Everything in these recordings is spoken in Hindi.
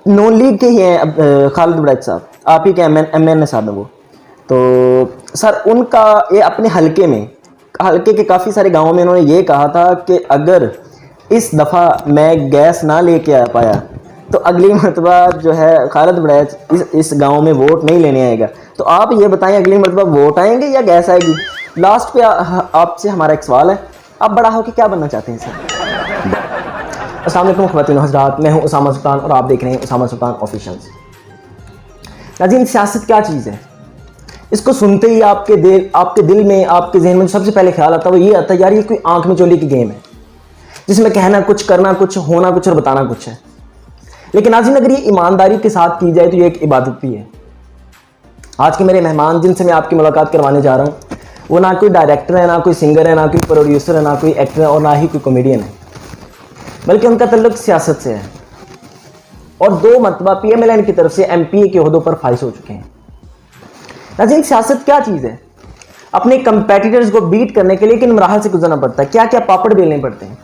नॉन लीग के ही हैं खालिद बड़ैच साहब, आप ही के MN साहब हैं वो। तो सर उनका ये अपने हलके के काफ़ी सारे गाँवों में उन्होंने ये कहा था कि अगर इस दफ़ा मैं गैस ना लेके आ पाया तो अगली मरतबा जो है खालिद बड़ैच इस गांव में वोट नहीं लेने आएगा। तो आप ये बताएं अगली मरतबा वोट आएंगे या गैस आएगी? लास्ट पे आपसे हमारा एक सवाल है, आप बड़ा होकर क्या बनना चाहते हैं सर? अस्सलाम वालेकुम ख़वातीन व हज़रात, मैं हूं उसामा सुल्तान और आप देख रहे हैं उसामा सुल्तान ऑफिशियल्स। नाज़रीन, सियासत क्या चीज़ है? इसको सुनते ही आपके दिल में, आपके जहन में सबसे पहले ख्याल आता है वो ये आता है, यार ये कोई आंख में चोली की गेम है जिसमें कहना कुछ, करना कुछ, होना कुछ और बताना कुछ है। लेकिन नाज़रीन, अगर ये ईमानदारी के साथ की जाए तो ये एक इबादत भी है। आज के मेरे मेहमान जिनसे मैं आपकी मुलाकात करवाने जा रहा हूँ वो ना कोई डायरेक्टर है, ना कोई सिंगर है, ना कोई प्रोड्यूसर है, ना कोई एक्टर है और ना ही कोई कॉमेडियन है, बल्कि उनका तल्लुक सियासत से है और 2 मरतबा PMLN की तरफ से MP के ओहदों पर फाइज हो चुके हैं। नाज़रीन, सियासत क्या चीज़ है? अपने कंपेटिटर्स को बीट करने के लिए किन मराहल से गुजरना पड़ता है, क्या क्या पापड़ बेलने पड़ते हैं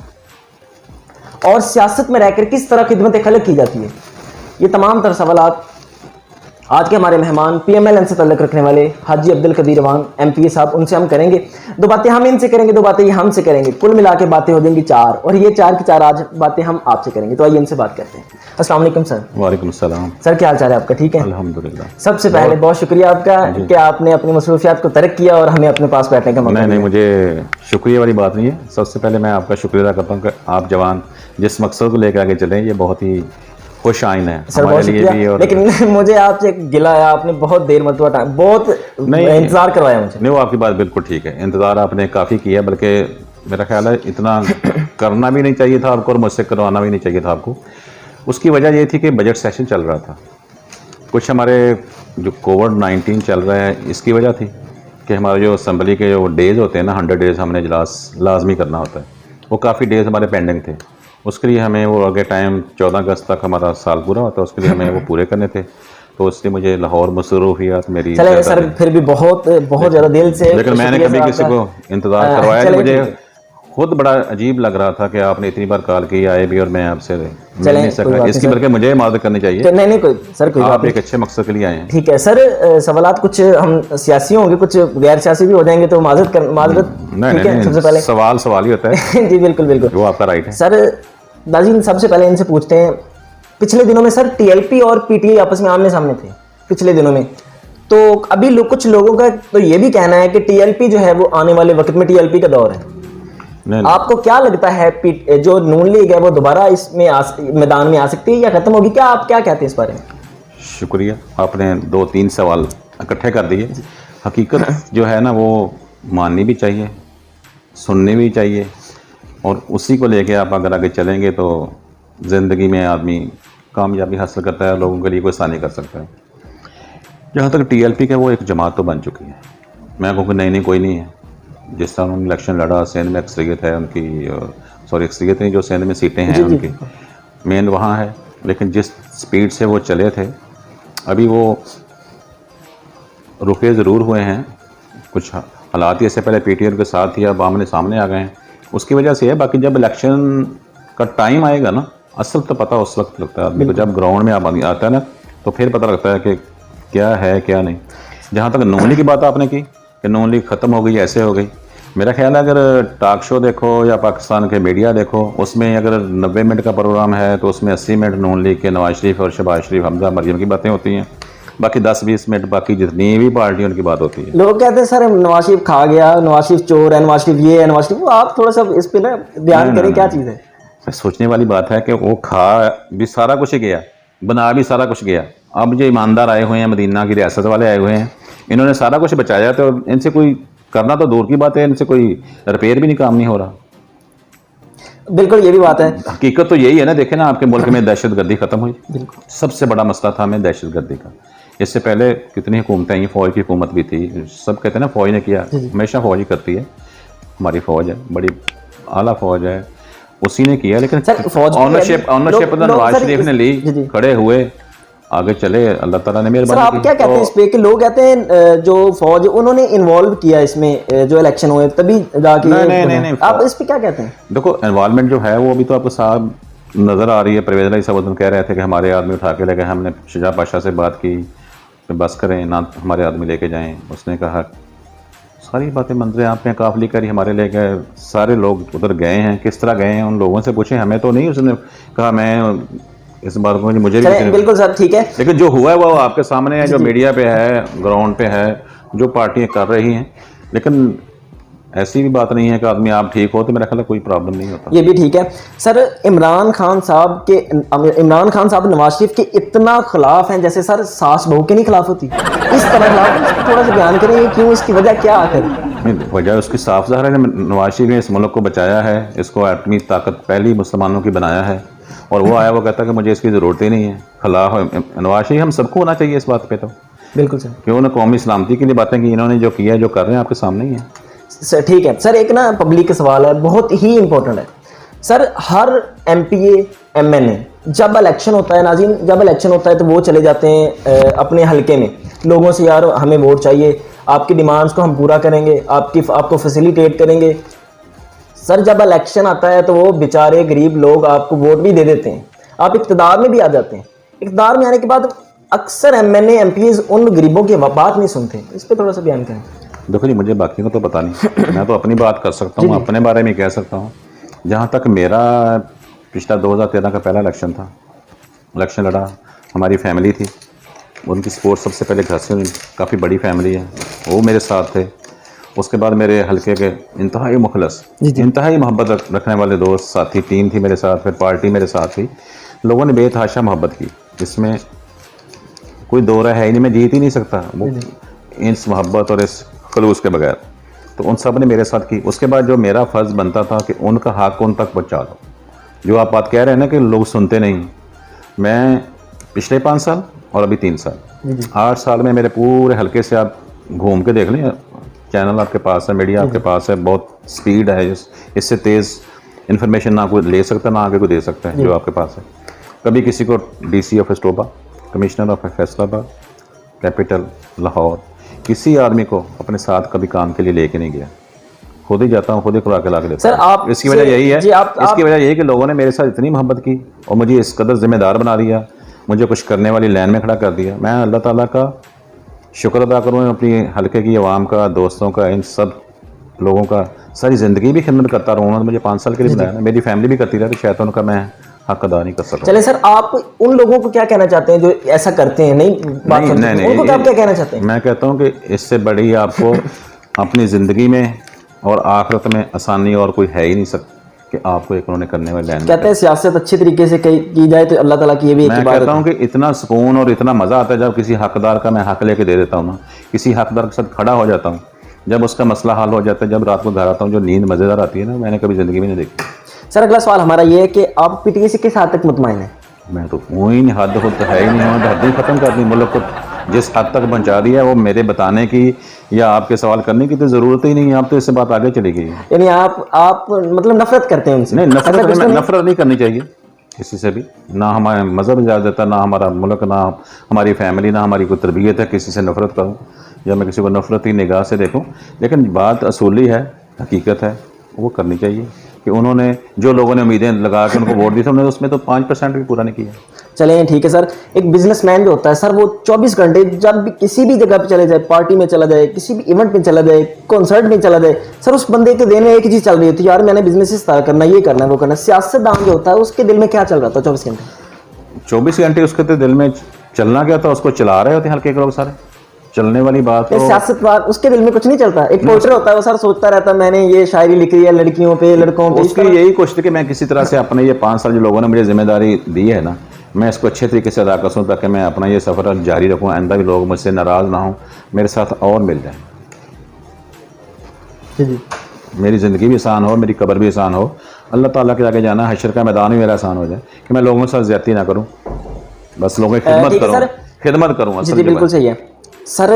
और सियासत में रहकर किस तरह खिदमत खलक की जाती है, ये तमाम तर सवालात आज के हमारे मेहमान PMLN से तल्लुक़ रखने वाले हाजी अब्दुल कदीर अवान MPA साहब, उनसे हम करेंगे। 2 बातें हम इनसे करेंगे, 2 बातें ये हमसे करेंगे, कुल मिला के बातें हो जाएंगी 4 और ये 4 की 4 आज बातें हम आपसे करेंगे। तो आइए इनसे बात करते हैं। अस्सलाम वालेकुम सर। वालेकुम सलाम सर, क्या हाल चाल है आपका? ठीक है अल्हम्दुलिल्लाह। सबसे पहले बहुत शुक्रिया आपका कि आपने अपनी मसरूफियात को तर्क किया और हमें अपने पास बैठने का मौका नहीं, मुझे शुक्रिया वाली बात नहीं है। सबसे पहले मैं आपका शुक्रिया अदा करता हूँ कि आप जवान जिस मकसद को लेकर आगे चलें, ये बहुत ही खुश आइन है सर, बहुत शुक्रिया। और लेकिन मुझे आपसे गिला है, आपने बहुत देर मतलब टाइम बहुत इंतजार करवाया मुझे। नहीं, वो आपकी बात बिल्कुल ठीक है, इंतज़ार आपने काफ़ी किया, बल्कि मेरा ख्याल है इतना करना भी नहीं चाहिए था आपको और मुझसे करवाना भी नहीं चाहिए था आपको। उसकी वजह ये थी कि बजट सेशन चल रहा था, कुछ हमारे जो कोविड-19 चल रहा है इसकी वजह थी कि हमारे जो असम्बली के जो डेज़ होते हैं ना, 100 डेज़ हमने इजलास लाजमी करना होता है, वो काफ़ी डेज़ हमारे पेंडिंग थे। उसके लिए हमें वो आगे टाइम 14 अगस्त तक हमारा साल पूरा होता है, उसके लिए हमें वो पूरे करने थे। तो इसलिए मुझे लाहौर मसरूफियात मेरी चले सर, फिर भी बहुत ज़्यादा दिल से, लेकिन मैंने कभी किसी को इंतज़ार करवाया नहीं। मुझे खुद बड़ा अजीब लग रहा था कि आपने इतनी बार कॉल की, आए भी और मैं आपसे मिल नहीं सका, इसकी बल्कि मुझे मदद करनी चाहिए। नहीं कोई सर, कोई आप एक अच्छे मकसद के लिए आए हैं। ठीक है सर, सवालात कुछ हम सियासी होंगे, कुछ गैर सियासी भी हो जाएंगे, तो माजरत नहीं, सबसे पहले सवाल ही होता है। जी बिल्कुल, वो आपका राइट है सर। नाज़रीन, सबसे पहले इनसे पूछते हैं, पिछले दिनों में सर TLP और PTI आपस में आमने सामने थे पिछले दिनों में, तो अभी कुछ लोगों का तो ये भी कहना है कि TLP जो है वो आने वाले वक्त में TLP का दौर है। नहीं। आपको क्या लगता है जो नून लीग है वो दोबारा इसमें मैदान में आ सकती है या खत्म होगी? क्या आप क्या कहते हैं इस बारे में? शुक्रिया, आपने 2-3 सवाल इकट्ठे कर दिए। हकीकत जो है ना वो माननी भी चाहिए, सुननी भी चाहिए, और उसी को लेके आप अगर आगे चलेंगे तो ज़िंदगी में आदमी कामयाबी हासिल करता है, लोगों के लिए कोई आसानी कर सकता है। जहाँ तक TLP का, वो एक जमात तो बन चुकी है। मैं कहूँ कि नहीं कोई नहीं है। जिस तरह उन्होंने इलेक्शन लड़ा, सिंध में अक्सरियत है उनकी, सॉरी अक्सरियत नहीं, जो सिंध में सीटें हैं उनकी मेन वहाँ है, लेकिन जिस स्पीड से वो चले थे, अभी वो रुके ज़रूर हुए हैं। कुछ हालात इससे पहले PTI के साथ ही अब आमने सामने आ गए हैं, उसकी वजह से है। बाकी जब इलेक्शन का टाइम आएगा ना, असल तो पता उस वक्त लगता है आदमी को, जब ग्राउंड में आता है ना, तो फिर पता लगता है कि क्या है क्या नहीं। जहाँ तक नून लीग की बात आपने की कि नून लीग ख़त्म हो गई, ऐसे हो गई, मेरा ख्याल है अगर टॉक शो देखो या पाकिस्तान के मीडिया देखो, उसमें अगर 90 मिनट का प्रोग्राम है तो उसमें 80 मिनट नून लीग के नवाज शरीफ और शहबाज शरीफ, हमजा मरियम की बातें होती हैं, बाकी 10-20 मिनट बाकी जितनी भी पार्टी उनकी बात होती है। लोग कहते हैं सर नवाज शरीफ खा गया, नवाज शरीफ चोर है, नवाज शरीफ ये है, नवाज शरीफ वो। आप थोड़ा सा इस पे ना बयान करें, क्या चीज़ है? सोचने वाली बात है कि वो खा भी सारा कुछ गया, बना भी सारा कुछ गया। अब जो ईमानदार आए हुए हैं, मदीना की रियासत वाले आए हुए हैं, इन्होंने सारा कुछ बचाया, तो इनसे कोई करना तो दूर की बात है, इनसे कोई रिपेयर भी नहीं, काम नहीं हो रहा। बिल्कुल, ये भी बात है। हकीकत तो यही है ना, देखे ना आपके मुल्क में दहशतगर्दी खत्म हुई, सबसे बड़ा मसला था हमें दहशतगर्दी का। इससे पहले कितनी हुकूमतें आई, फौज की हुकूमत भी थी, सब कहते हैं ना फौज ने किया, हमेशा फौज ही करती है। हमारी फौज है, बड़ी आला फौज है, उसी ने किया। लेकिन ऑनरशिप नवाज शरीफ ने ली, खड़े हुए, आगे चले, अल्लाह ताला ने मेहरबानी की। आप क्या कहते हैं इस पे कि लोग कहते हैं जो फौज उन्होंने इन्वॉल्व किया इसमें, जो इलेक्शन हुए तभी जाके? नहीं, आप इस पे क्या कहते हैं? देखो, इन्वॉल्वमेंट जो है वो अभी तो आपको साहब नज़र आ रही है। परवेज़ अली साहब कह रहे थे कि हमारे आदमी उठा के ले गए। हमने शुजा पाशा से बात की कि बस करें ना, हमारे आदमी लेके जाएं। उसने कहा सारी बातें मंजरे आप में काफिली करी, हमारे ले गए, सारे लोग उधर गए हैं, किस तरह गए हैं उन लोगों से पूछें, हमें तो नहीं। उसने कहा मैं इस बात को मुझे भी बिल्कुल सर, ठीक है। लेकिन जो हुआ है वो आपके सामने है, जो मीडिया पे है, ग्राउंड पे है, जो पार्टियां कर रही हैं। लेकिन ऐसी भी बात नहीं है कि आदमी आप ठीक हो तो मेरा ख्याल है कोई प्रॉब्लम नहीं होता। ये भी ठीक है सर। इमरान खान साहब नवाज शरीफ के इतना खिलाफ हैं जैसे सर सास बहू के नहीं खिलाफ होती, इस तरह खिलाफ। थोड़ा सा बयान करेंगे क्यों, इसकी वजह क्या आखिर? वजह उसकी साफ ज़ाहिर है। नवाज शरीफ ने इस मुल्क को बचाया है, इसको एटमी ताकत पहली मुसलमानों की बनाया है, और वो आया वो कहता है कि मुझे इसकी ज़रूरत ही नहीं है। खिलाफ नवाज शरीफ हम सबको होना चाहिए इस बात पे, तो बिल्कुल सर। क्यों ना कौमी सलामती के लिए बातें की, इन्होंने जो किया है, जो कर रहे हैं आपके सामने ही है। सर ठीक है सर, एक ना पब्लिक का सवाल है, बहुत ही इंपॉर्टेंट है सर। हर MPA MNA जब इलेक्शन होता है नाज़रीन, जब इलेक्शन होता है तो वो चले जाते हैं अपने हलके में लोगों से, यार हमें वोट चाहिए, आपकी डिमांड्स को हम पूरा करेंगे, आपको फैसिलिटेट करेंगे। सर जब इलेक्शन आता है तो वो बेचारे गरीब लोग आपको वोट भी दे देते हैं, आप इक़्तिदार में भी आ जाते हैं। इक़्तिदार में आने के बाद अक्सर MNA MPs उन गरीबों की बात नहीं सुनते। इस पर थोड़ा सा बयान करें। देखो जी, मुझे बाकी को तो पता नहीं, मैं तो अपनी बात कर सकता हूँ, अपने बारे में कह सकता हूँ। जहाँ तक मेरा पिछला 2013 का पहला इलेक्शन था, इलेक्शन लड़ा, हमारी फैमिली थी, उनकी सपोर्ट सबसे पहले घर से, काफ़ी बड़ी फैमिली है, वो मेरे साथ थे। उसके बाद मेरे हल्के के इंतहाई मुखलस, इंतहाई मोहब्बत रखने वाले दोस्त साथी, टीम थी मेरे साथ, फिर पार्टी मेरे साथ थी। लोगों ने बेतहाशा मोहब्बत की, इसमें कोई दो राय है ही नहीं, मैं जीत ही नहीं सकता वो इस मोहब्बत और इस खलूस के बगैर। तो उन सब ने मेरे साथ की। उसके बाद जो मेरा फ़र्ज़ बनता था कि उनका हक उन तक पहुँचा दो। जो आप बात कह रहे हैं ना कि लोग सुनते नहीं, मैं पिछले 5 साल और अभी 3 साल 8 साल में मेरे पूरे हल्के से आप घूम के देख लें, चैनल आपके पास है, मीडिया आपके पास है, बहुत स्पीड है, इससे तेज़ इन्फॉर्मेशन ना कोई ले सकता, ना आगे कोई दे सकता है जो आपके पास है। कभी किसी को DC ऑफ एस्टोबा, commissioner of Faisalabad, capital Lahore, किसी आदमी को अपने साथ कभी काम के लिए लेके नहीं गया, खुद ही जाता हूँ, खुद ही खुला के ला के देता हूँ। इसकी वजह यही है, इसकी वजह यही कि लोगों ने मेरे साथ इतनी मोहब्बत की और मुझे इस कदर जिम्मेदार बना दिया, मुझे कुछ करने वाली लाइन में खड़ा कर दिया। मैं अल्लाह ताला का शुक्र अदा करूँ, अपनी हल्के की आवाम का, दोस्तों का, इन सब लोगों का सारी ज़िंदगी भी खिदमत करता रहूँ। उन्होंने मुझे 5 साल के लिए बनाया, मेरी फैमिली भी करती रही, शायद उनका मैं हक अदा नहीं कर सकता। चले सर, आप उन लोगों को क्या कहना चाहते हैं जो ऐसा करते हैं? नहीं, उनको आप क्या कहना चाहते हैं? मैं कहता हूँ कि इससे बड़ी आपको अपनी ज़िंदगी में और आखिरत में आसानी और कोई है ही नहीं सकती कि आपको एक उन्होंने करने वाले लाइन। कहते हैं सियासत अच्छी तरीके से की जाए तो अल्लाह ताला की ये भी एक मैं कहता हूँ कि इतना सुकून और इतना मज़ा आता है जब किसी हकदार का मैं हक लेके दे देता हूँ ना, किसी हकदार के साथ खड़ा हो जाता हूँ, जब उसका मसला हल हो जाता है, जब रात को घर आता हूँ, जो नींद मज़ेदार आती है ना, मैंने कभी ज़िंदगी में नहीं देखी। सर अगला सवाल हमारा ये है कि आप PTI से किस हद तक मुतमईन हैं? मैं तो वही नहीं, हद खुद है ही नहीं, हद ही ख़त्म कर दी। मुल्क को जिस हद तक पहुँचा दिया वो मेरे बताने की या आपके सवाल करने की तो ज़रूरत ही नहीं है। आप तो इससे बात आगे चली गई है। यानी आप मतलब नफरत करते हैं उनसे? नहीं, नफरत नहीं करनी चाहिए किसी से भी, ना हमारा मज़हब इजाज़त देता, ना हमारा मुल्क, ना हमारी फैमिली, ना हमारी कोई तरबियत है किसी से नफरत करूँ या मैं किसी को नफरती निगाह से देखूँ। लेकिन बात असूली है, हकीकत है, वो करनी चाहिए कि उन्होंने जो लोगों ने उम्मीदें लगा के उनको वोट दी थी, उन्होंने उसमें तो 5% भी पूरा नहीं किया। चलें ठीक है सर। एक बिजनेसमैन जो होता है सर, वो 24 घंटे जब भी किसी भी जगह पे चले जाए, पार्टी में चला जाए, किसी भी इवेंट में चला जाए, कॉन्सर्ट में चला जाए, सर उस बंदे के दिल में एक ही चीज़ चल रही होती है, यार मैंने बिजनेस स्टार्ट करना, ये करना है, वो करना है। सियासतदान जो होता है उसके दिल में क्या चल रहा था 24 घंटे? 24 घंटे उसके तो दिल में चलना क्या था, उसको चला रहे होते हल्के के लोग सारे। चलने वाली बात तो सियासतदान, उसके दिल में कुछ नहीं चलता। एक पोर्टर होता है, वो सर सोचता रहता है मैंने ये शायरी लिखी है लड़कियों पे, लड़कों पे। उसकी यही कोशिश थी कि मैं किसी तरह से अपने ये 5 साल जो लोगों ने मुझे जिम्मेदारी दी है ना, मैं इसको अच्छे तरीके से अदा कर सकूँ ताकि मैं अपना ये सफ़र जारी रखूँ, आइंदा भी लोग मुझसे नाराज़ ना हों, मेरे साथ और मिल जाएँ, मेरी ज़िंदगी भी आसान हो, मेरी कब्र भी आसान हो, अल्लाह ताला के आगे जाना, हशर का मैदान भी मेरा आसान हो जाए, कि मैं लोगों के साथ ज़्यादती ना करूँ, बस लोगों की खिदमत करूँ। जी बिल्कुल सही है सर।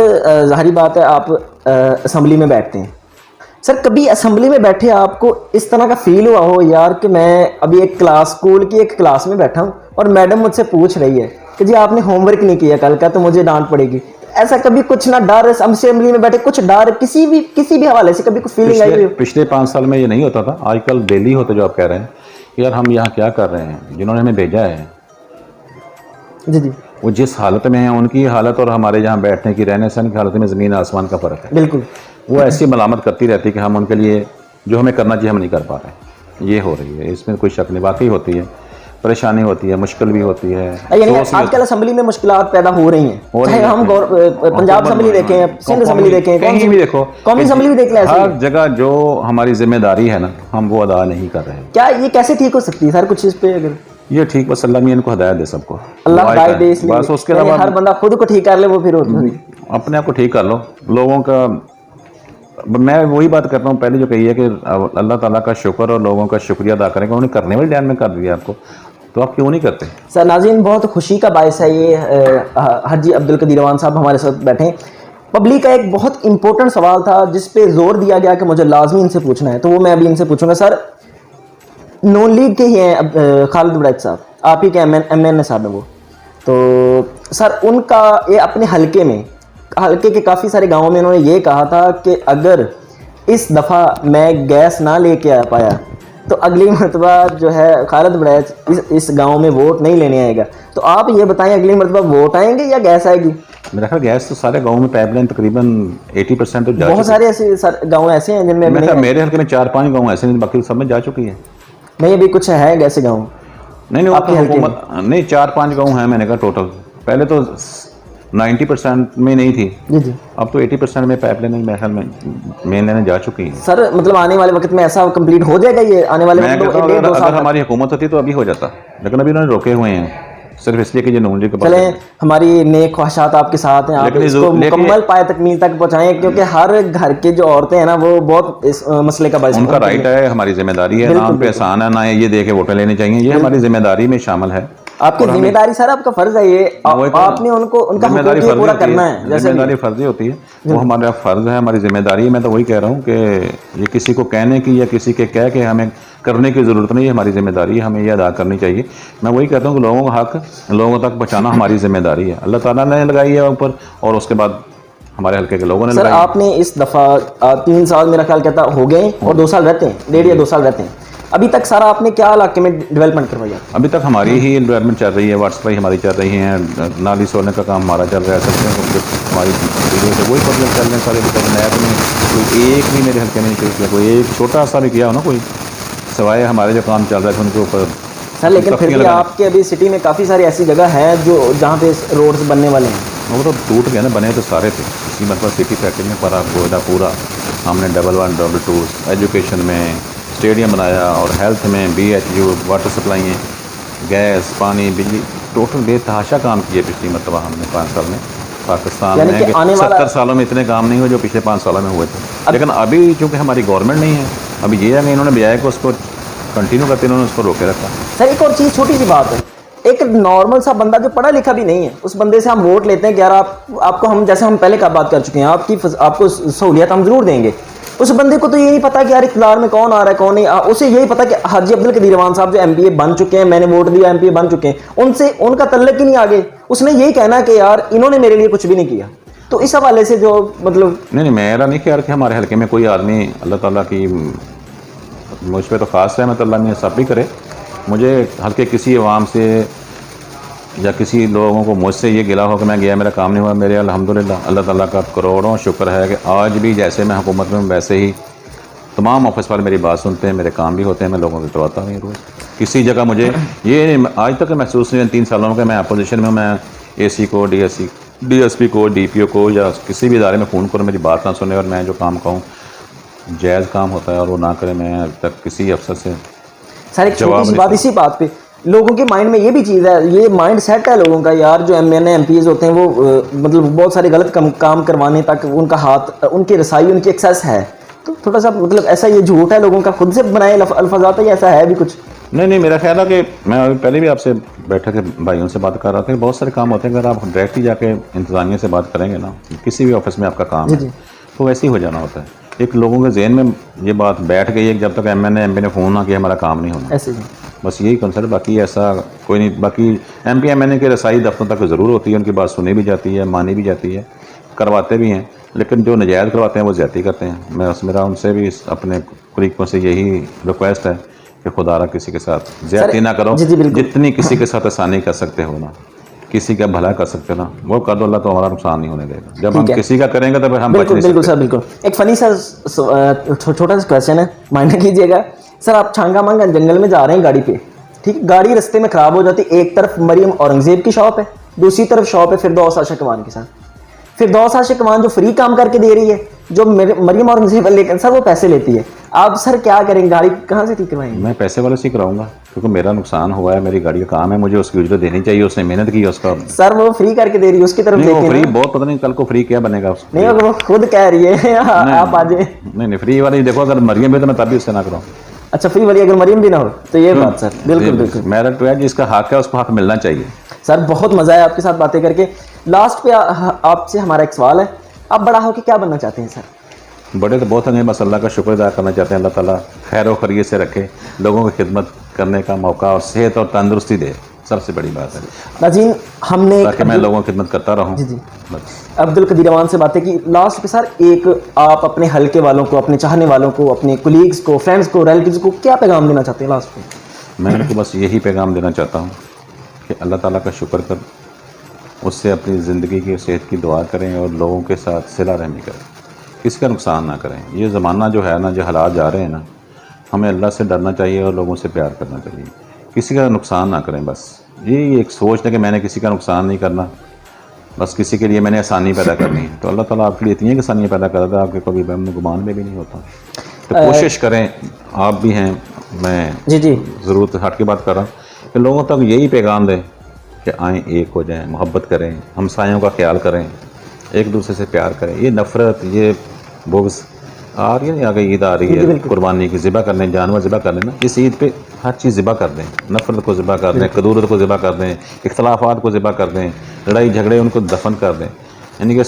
ज़ाहिरी बात है, आप असम्बली में बैठते हैं सर, कभी असम्बली में बैठे आपको इस तरह का फील हुआ हो यार कि मैं अभी एक स्कूल की एक क्लास में बैठा हूँ और मैडम मुझसे पूछ रही है कि जी आपने होमवर्क नहीं किया कल का तो मुझे डांट पड़ेगी? ऐसा कभी कुछ ना डर, असेंबली में बैठे कुछ डर किसी भी हवाले से कभी कुछ फीलिंग आई? पिछले 5 साल में ये नहीं होता था, आजकल डेली होता जो आप कह रहे हैं कि यार हम यहाँ क्या कर रहे हैं, जिन्होंने हमें भेजा है जी जी वो जिस हालत में है, उनकी हालत और हमारे यहाँ बैठने की रहने सहने की हालत में ज़मीन आसमान का फ़र्क है। बिल्कुल। वो ऐसी मलामत करती रहती है कि हम उनके लिए जो हमें करना चाहिए हम नहीं कर पा रहे। ये हो रही है, इसमें कोई शक नहीं, वाकई होती है, परेशानी होती है, मुश्किल भी होती है। यानी सोच भी आजकल असेंबली में मुश्किलात पैदा हो रही हैं, चाहे हम पंजाब असेंबली देखें, सिंध असेंबली देखें, कहीं भी देखो, कौमी असेंबली भी देख लें, ऐसे ही हर है। जगह जो हमारी जिम्मेदारी है ना हम वो अदा नहीं कर रहे हैं। क्या ये कैसे ठीक हो सकती है सर, कुछ इस पे अगर ये ठीक, बस अल्लाह मियां इनको हदायत दे सबको, अल्लाह दुआ हिदायत करें। दे, इसलिए बस उसके यानी अलावा हर बंदा खुद को ठीक कर ले, वो फिर अपने आप को ठीक कर लो। लोगों का मैं वही बात करता हूँ पहले जो कही है कि अल्लाह ताला का शुक्र और लोगों का शुक्रिया अदा करें कि उन्होंने करने वाले टाइम में कर दिया आपको, तो आप क्यों नहीं करते। सर नाज़रीन, बहुत खुशी का बायस है ये हाजी अब्दुल कदीर अवान साहब हमारे साथ बैठे हैं। पब्लिक का एक बहुत इंपॉर्टेंट सवाल था जिस पे जोर दिया गया कि मुझे लाजमी इनसे पूछना है, तो वो मैं अभी इनसे पूछूंगा। सर नॉन लीग के ही हैं खालिद वड़ैच साहब, आप ही के MNA साहब हैं वो, तो सर उनका ये अपने हल्के के काफ़ी सारे गाँवों में उन्होंने ये कहा था कि अगर इस दफ़ा मैं गैस ना लेके आ पाया तो अगली मरतबा जो है खालिद वड़ैच इस गांव में वोट नहीं लेने आएगा। तो आप ये बताएं, अगली मरतबा वोट आएंगे या गैस आएगी? मेरा ख्याल गैस तो सारे गाँव में पाइपलाइन तकरीबन 80% तो जा बहुत सारे ऐसे गांव ऐसे हैं जिनमें चुकी है। मेरे हल्के में 4-5 गाँव ऐसे हैं, बाकी सब में जा चुकी है। नहीं, अभी कुछ है ऐसे गाँव? नहीं वो आपके तो हल्के हुकूमत नहीं, 4-5 गाँव हैं मैंने कहा टोटल। पहले तो 90% में नहीं थी, जी जी। अब तो 80% में पाइपलाइन मेरे ख्याल में मेन लाइनें जा चुकी हैं। सर मतलब आने वाले वक्त में ऐसा कंप्लीट हो जाएगा ये, आने वाले मैं कहता हूँ डेढ़ दो अगर साल? हमारी हुकूमत होती तो अभी हो जाता, लेकिन अभी उन्होंने रोके हुए हैं सिर्फ इसलिए कि ये नून लीग के चले, पास। हमारी नेक ख्वाहिशात आपके साथ हैं, आप लेकिन इसको मुकम्मल पाए तकमील तक पहुंचाएं, क्योंकि हर घर के जो औरतें हैं ना वो बहुत इस मसले का बायस उनका राइट है, हमारी जिम्मेदारी है, ना उन पे एहसान है ना ये दे के वोटें लेनी चाहिए, ये हमारी जिम्मेदारी में शामिल है। आपकी जिम्मेदारी सर, आपका फर्ज है ये, आपने उनको उनका हुकूक ये पूरा करना है। जैसे जिम्मेदारी फर्जी होती है, वो हमारा फर्ज है, हमारी जिम्मेदारी है। मैं तो वही कह रहा हूँ कि ये किसी को कहने की या किसी के कह के हमें करने की ज़रूरत नहीं है, हमारी जिम्मेदारी है, हमें ये अदा करनी चाहिए। मैं वही कहता हूँ कि लोगों का हक लोगों तक पहुँचाना हमारी जिम्मेदारी है, अल्लाह ताला ने लगाई है ऊपर, और उसके बाद हमारे हल्के के लोगों ने सर लगाई। आपने इस दफ़ा 3 साल मेरा ख्याल कहता हो गए और 2 साल रहते हैं, 1.5 या 2 साल रहते हैं, अभी तक सारा आपने क्या इलाके में डेवलपमेंट करवाया? अभी तक हमारी ही डेवलपमेंट चल रही है, वाटर सप्लाई हमारी चल रही है, नाली सोलने का काम हमारा चल रहा है, सबसे हमारी चीज़ों से वही प्रोजेक्ट चल रहे हैं सारे। नैब में कोई एक भी मेरे हल्के में नहीं किया, कोई एक छोटा सा भी किया हो ना कोई, सिवाय हमारे जो काम चल रहा है उनके ऊपर। सर लेकिन फिर भी आपके अभी सिटी में काफ़ी सारी ऐसी जगह है जो जहाँ पे रोड्स बनने वाले हैं। वो तो टूट गया ना, बने तो सारे थे। इसी मतलब सिटी पैकेज में पूरा हमने डबल 1 डबल 2 एजुकेशन में स्टेडियम बनाया, और हेल्थ में BHU, वाटर सप्लाई, गैस, पानी, बिजली, टोटल बेतहाशा काम किए पिछली मरतबा हमने 5 साल में पाकिस्तान में। 70 सालों में इतने काम नहीं हुए जो पिछले 5 सालों में हुए थे। लेकिन अभी चूँकि हमारी गवर्नमेंट नहीं है, अभी ये है कि इन्होंने बजाय को उसको कंटिन्यू करते इन्होंने उसको रोके रखा। सर एक और चीज़, छोटी सी बात है, एक नॉर्मल सा बंदा जो पढ़ा लिखा भी नहीं है, उस बंदे से हम वोट लेते हैं कि यार आपको हम, जैसे हम पहले का बात कर चुके हैं, आपको सहूलियत हम जरूर देंगे। उस बंदे को तो ये नहीं पता कि यार इक़्तिदार में कौन आ रहा है कौन नहीं, उसे यही पता कि हाजी अब्दुल कदीर अवान साहब जो MPA बन चुके हैं, मैंने वोट दिया MPA बन चुके हैं, उनसे उनका तल्लुक ही नहीं आगे। उसने यही कहना कि यार इन्होंने मेरे लिए कुछ भी नहीं किया। तो इस हवाले से जो मतलब नहीं, मेरा नहीं ख्याल कि हमारे हल्के में कोई आदमी, अल्लाह ताला की मुझ पर तो ख़ास है, मैं तो अल्लाह में सब भी करे, मुझे हल्के किसी अवाम से या किसी लोगों को मुझसे ये गिला हो कि मैं गया मेरा काम नहीं हुआ। मेरे अल्हम्दुलिल्लाह अल्लाह ताला का करोड़ों शुक्र है कि आज भी जैसे मैं हुकूमत में वैसे ही तमाम ऑफिस वाले मेरी बात सुनते हैं, मेरे काम भी होते हैं, मैं लोगों को करवाता हूँ रोज़। किसी जगह मुझे ये आज तक महसूस नहीं है 3 सालों में मैं अपोजिशन में, मैं AC को, DSP को, DPO को या किसी भी इदारे में फ़ोन करूँ मेरी बात ना सुने और मैं जो काम कहूँ जायज़ काम होता है और वो ना करे, मैं अब तक किसी अफसर से सर एक छोटी सी बात, इसी बात पे लोगों के माइंड में ये भी चीज़ है, ये माइंड सेट है लोगों का यार, जो MNA MPs होते हैं वो मतलब बहुत सारे गलत काम करवाने तक उनका हाथ, उनकी रसाई, उनकी एक्सेस है। तो थोड़ा सा मतलब ऐसा ये झूठ है लोगों का, खुद से बनाए अल्फाजात है या ऐसा है भी कुछ? नहीं, मेरा ख्याल है कि मैं पहले भी आपसे बैठक के भाइयों से बात कर रहा था कि बहुत सारे काम होते हैं, अगर आप डायरेक्टली जाके इंतज़ामिया से बात करेंगे ना, किसी भी ऑफिस में आपका काम है तो वैसे ही हो जाना होता है। एक लोगों के जहन में ये बात बैठ गई है कि जब तक MNA MP ने फ़ोन ना किया हमारा काम नहीं होना, ऐसे ही बस यही कंसर्ट, बाकी ऐसा कोई नहीं। बाकी MP MNA के रसाई दफ्तरों तक ज़रूर होती है, उनकी बात सुनी भी जाती है, मानी भी जाती है, करवाते भी हैं, लेकिन जो नजायज़ करवाते हैं वो ज़्यादती करते हैं। मेरा उनसे भी अपने कुरीकों से यही रिक्वेस्ट है कि खुदारा किसी के साथ ज्यादती ना करो। जी, बिल्कुल। जितनी किसी के साथ आसानी कर सकते हो ना, किसी का भला कर सकते हो ना, वो कर दो, अल्लाह तो हमारा नुकसान नहीं होने देगा। जब हम ठीक है। किसी का करेंगे तो फिर हम बच बिल्कुल नहीं बिल्कुल सकते। सर, बिल्कुल। एक फनी सा छोटा सा क्वेश्चन है, माइंड कीजिएगा सर। आप छांगा मांगा जंगल में जा रहे हैं गाड़ी पे, ठीक है, गाड़ी रास्ते में खराब हो जाती, एक तरफ मरियम औरंगजेब की शॉप है, दूसरी तरफ शॉप है फिरदौस आशिक अमान के साथ। फिरदौस आशिक अमान जो फ्री काम करके दे रही है, जो मरियम औरंगजेब लेकिन सर वो पैसे लेती है। आप सर क्या करेंगे, गाड़ी कहाँ से ठीक करवाएंगे? मैं पैसे वाले से ही कराऊंगा, क्योंकि मेरा नुकसान हुआ है, मेरी गाड़ी का काम है, मुझे उसकी उजरत देनी चाहिए, उसने मेहनत की है उसका। सर वो फ्री करके दे रही है, उसकी तरफ नहीं, वो देखिए फ्री ना। बहुत, पता नहीं कल को फ्री क्या बनेगा उसको। नहीं अगर वो खुद कह रही है आप आ जाए। नहीं फ्री वाली देखो, अगर मरियम भी तो मैं तब भी उससे ना कराऊँ। अच्छा फ्री वाली अगर मरियम भी ना हो तो ये बात सर, बिल्कुल बिल्कुल। मेरा तो है, जिसका हक है उसको हक मिलना चाहिए। सर बहुत मजा आया आपके साथ बातें करके। लास्ट पे आपसे हमारा एक सवाल है, आप बड़ा होकर क्या बनना चाहते हैं सर? बड़े तो बहुत हैं, बस अल्लाह का शुक्र अदा करना चाहते हैं, अल्लाह ताला खैर और खैरियत से रखे, लोगों की खिदमत करने का मौका और सेहत और तंदुरुस्ती दे, सबसे बड़ी बात है, नाज़रीन हमने ताकि मैं लोगों की खिदमत करता रहूं। जी जी बस अब्दुल कदीर अमान से बातें की। लास्ट पे सर एक आप अपने हल्के वालों को, अपने चाहने वालों को, अपने कुलीग्स को, फ्रेंड्स को, रिलेटिव्स को क्या पैगाम देना चाहते हैं लास्ट पे? मैं उनको बस यही पैगाम देना चाहता हूँ कि अल्लाह ताला का शुक्र कर, उससे अपनी ज़िंदगी की सेहत की दुआ करें और लोगों के साथ सिला रहमी करें, किसी का नुकसान ना करें। ये ज़माना जो है ना, जो हालात जा रहे हैं ना, हमें अल्लाह से डरना चाहिए और लोगों से प्यार करना चाहिए, किसी का नुकसान ना करें। बस यही एक सोच है कि मैंने किसी का नुकसान नहीं करना, बस किसी के लिए मैंने आसानी पैदा करनी है। तो अल्लाह ताला आपके लिए इतनी आसानियाँ पैदा कर रहा है, आपके कभी वहम गुमान में भी नहीं होता। तो कोशिश करें, आप भी हैं, मैं जी जी ज़रूरत हट के बात कर रहा हूँ कि लोगों तक यही पैगाम दें कि आएँ, एक हो जाएं, मोहब्बत करें, हमसायों का ख्याल करें, एक दूसरे से प्यार करें। ये नफ़रत, ये बुग़्ज़ आ रही है ना, आगे ईद आ रही है, कुर्बानी की ज़िबा करने, जानवर ज़िबा करने ना, इस ईद पे हर चीज़ ज़िबा कर दें, नफ़रत को ज़िबा कर दें, कदूरत को ज़िबा कर दें, इख्तलाफात को ज़िबा कर दें, लड़ाई झगड़े उनको दफन कर दें। यानी कि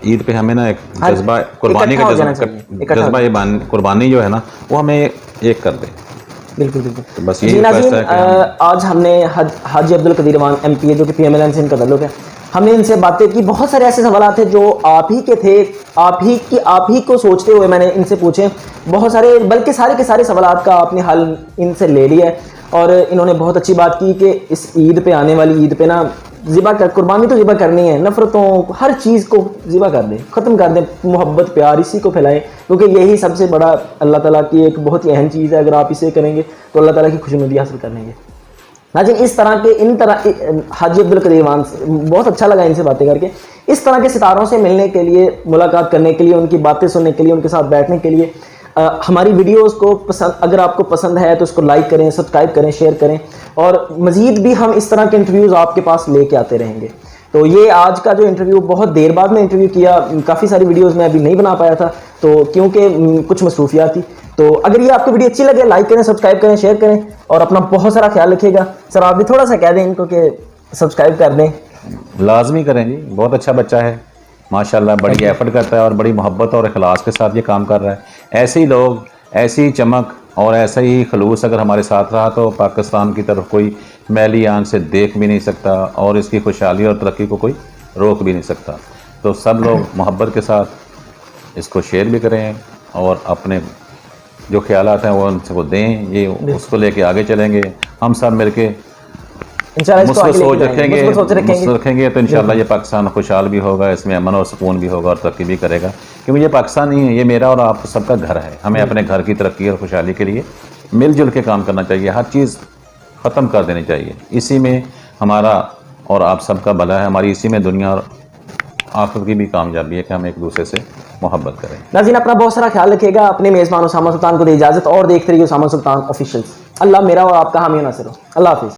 ईद पे हमें ना एक जज्बा, कुर्बानी का जज्बा, ये कुर्बानी जो है ना, वो हमें एक कर दे। बिल्कुल बिल्कुल। तो बस जी यही नाज़रीन, फैसला है कि आज हमने हाजी अब्दुल कदीर अमान MP जो कि PMLN से इनका ताल्लुक है, हमने इनसे बातें की। बहुत सारे ऐसे सवाल थे जो आप ही के थे, आप ही को सोचते हुए मैंने इनसे पूछे बहुत सारे, बल्कि सारे के सारे सवाल का आपने हल इनसे ले लिया है। और इन्होंने बहुत अच्छी बात की कि इस ईद पे, आने वाली ईद पे ना, ज़िबा कर, कुर्बानी तो ज़िबा करनी है, नफ़रतों हर चीज़ को ज़िबा कर दें, ख़त्म कर दें, मोहब्बत प्यार इसी को फैलाएं, क्योंकि यही सबसे बड़ा अल्लाह ताला की एक बहुत ही अहम चीज़ है। अगर आप इसे करेंगे तो अल्लाह ताला की खुशनुदी हासिल कर लेंगे। नाज़रीन इस तरह के, इन तरह हाजी अब्दुल कदीर अमान से बहुत अच्छा लगा इनसे बातें करके। इस तरह के सितारों से मिलने के लिए, मुलाकात करने के लिए, उनकी बातें सुनने के लिए, उनके साथ बैठने के लिए हमारी वीडियोस को पसंद, अगर आपको पसंद है तो उसको लाइक करें, सब्सक्राइब करें, शेयर करें, और मज़ीद भी हम इस तरह के इंटरव्यूज़ आपके पास लेके आते रहेंगे। तो ये आज का जो इंटरव्यू, बहुत देर बाद में इंटरव्यू किया, काफ़ी सारी वीडियोस मैं अभी नहीं बना पाया था, तो क्योंकि कुछ मसरूफियात थी। तो अगर ये आपको वीडियो अच्छी लगे, लाइक करें, सब्सक्राइब करें, शेयर करें, और अपना बहुत सारा ख्याल रखिएगा। सर आप भी थोड़ा सा कह दें इनको कि सब्सक्राइब कर दें। लाजमी करें जी, बहुत अच्छा बच्चा है माशाल्लाह, बड़ी एफर्ट करता है और बड़ी मोहब्बत और इखलास के साथ ये काम कर रहा है। ऐसे ही लोग, ऐसी ही चमक और ऐसा ही खलूस अगर हमारे साथ रहा तो पाकिस्तान की तरफ कोई मैली आंख से देख भी नहीं सकता और इसकी खुशहाली और तरक्की को कोई रोक भी नहीं सकता। तो सब लोग मोहब्बत के साथ इसको शेयर भी करें और अपने जो ख्यालात हैं वो उनको दें, ये उसको लेके आगे चलेंगे। हम सब मिलके मुस्लिम सोच रखेंगे तो इंशाल्लाह ये पाकिस्तान खुशहाल भी होगा, इसमें अमन और सुकून भी होगा और तरक्की भी करेगा। क्योंकि ये पाकिस्तान नहीं है, ये मेरा और आप सबका घर है। हमें अपने घर की तरक्की और खुशहाली के लिए मिलजुल के काम करना चाहिए, हर चीज़ ख़त्म कर देनी चाहिए। इसी में हमारा और आप सबका भला है, हमारी इसी में दुनिया और आखिरत की भी कामयाबी है कि हम एक दूसरे से मोहब्बत करें। नाज़रीन अपना बहुत सारा ख्याल रखिएगा, अपने मेज़बान उसामा सुल्तान को दे इजाज़त, और देखते रहिए उसामा सुल्तान ऑफिशियल। अल्लाह मेरा और आपका हामी नासिर हो। अल्लाह हाफिज़।